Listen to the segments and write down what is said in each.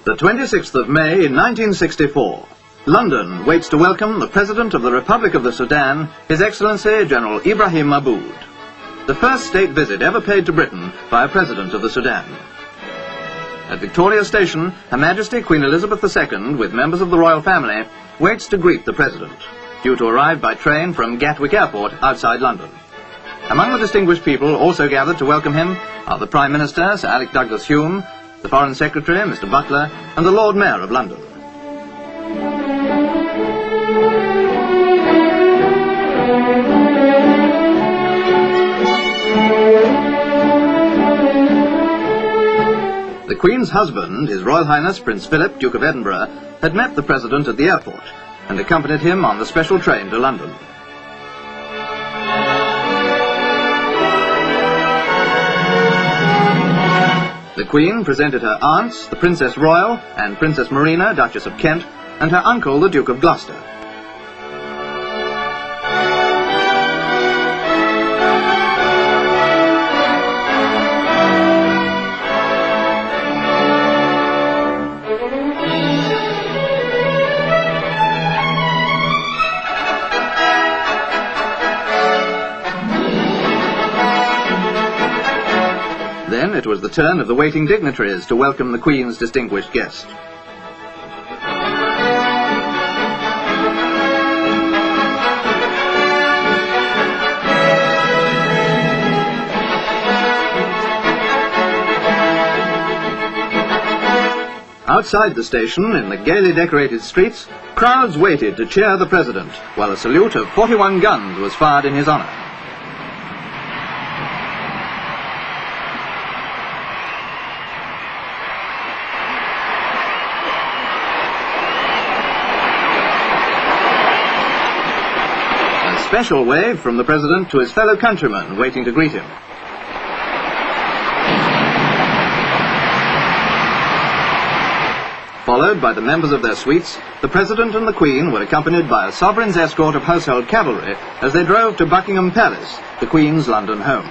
The 26th of May in 1964. London waits to welcome the President of the Republic of the Sudan, His Excellency General Ibrahim Aboud. The first state visit ever paid to Britain by a President of the Sudan. At Victoria Station, Her Majesty Queen Elizabeth II, with members of the royal family, waits to greet the President, due to arrive by train from Gatwick Airport outside London. Among the distinguished people also gathered to welcome him are the Prime Minister, Sir Alec Douglas-Home, the Foreign Secretary, Mr. Butler, and the Lord Mayor of London. The Queen's husband, His Royal Highness Prince Philip, Duke of Edinburgh, had met the President at the airport and accompanied him on the special train to London. The Queen presented her aunts, the Princess Royal and Princess Marina, Duchess of Kent, and her uncle, the Duke of Gloucester. Then it was the turn of the waiting dignitaries to welcome the Queen's distinguished guest. Outside the station, in the gaily decorated streets, crowds waited to cheer the President, while a salute of 41 guns was fired in his honour. Special wave from the President to his fellow countrymen waiting to greet him. Followed by the members of their suites, the President and the Queen were accompanied by a sovereign's escort of household cavalry as they drove to Buckingham Palace, the Queen's London home.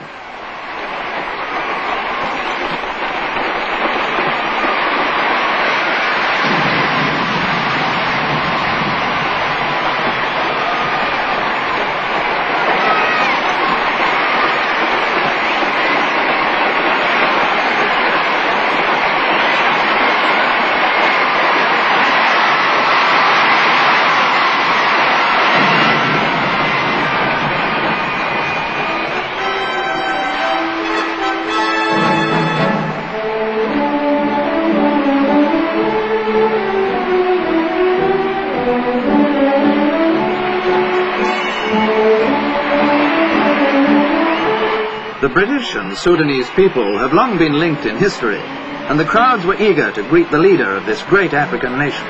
The British and Sudanese people have long been linked in history, and the crowds were eager to greet the leader of this great African nation.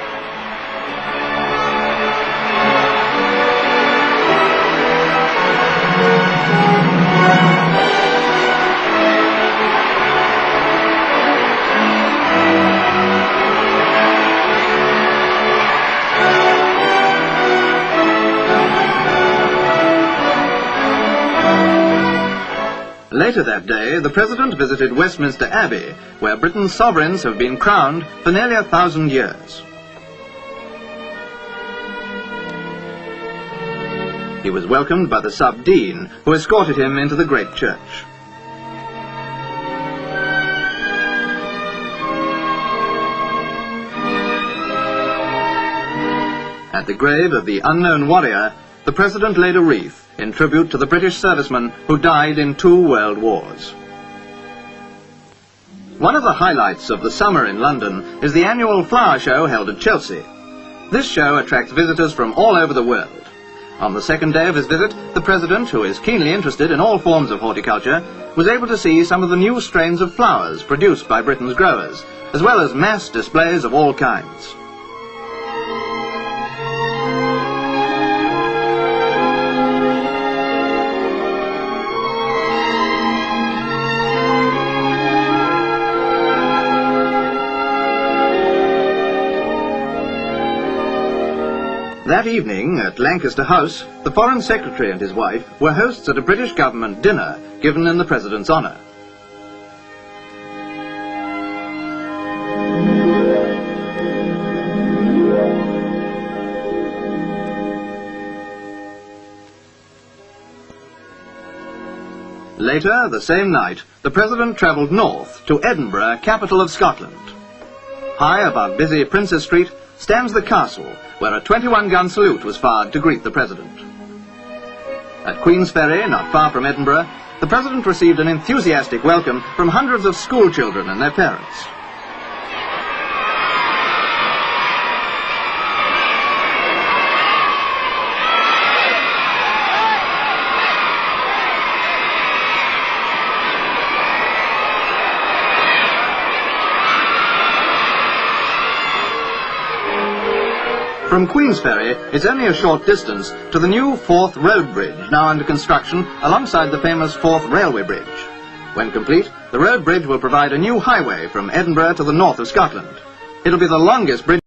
Later that day, the President visited Westminster Abbey, where Britain's sovereigns have been crowned for nearly 1,000 years. He was welcomed by the Sub-Dean, who escorted him into the great church. At the grave of the unknown warrior, the President laid a wreath in tribute to the British servicemen who died in 2 world wars. One of the highlights of the summer in London is the annual flower show held at Chelsea. This show attracts visitors from all over the world. On the second day of his visit, the President, who is keenly interested in all forms of horticulture, was able to see some of the new strains of flowers produced by Britain's growers, as well as mass displays of all kinds. That evening, at Lancaster House, the Foreign Secretary and his wife were hosts at a British government dinner given in the President's honour. Later, the same night, the President travelled north to Edinburgh, capital of Scotland. High above busy Princes Street stands the castle, where a 21-gun salute was fired to greet the President. At Queensferry, not far from Edinburgh, the President received an enthusiastic welcome from hundreds of school children and their parents. From Queensferry, it's only a short distance to the new Forth Road Bridge, now under construction alongside the famous Forth Railway Bridge. When complete, the road bridge will provide a new highway from Edinburgh to the north of Scotland. It'll be the longest bridge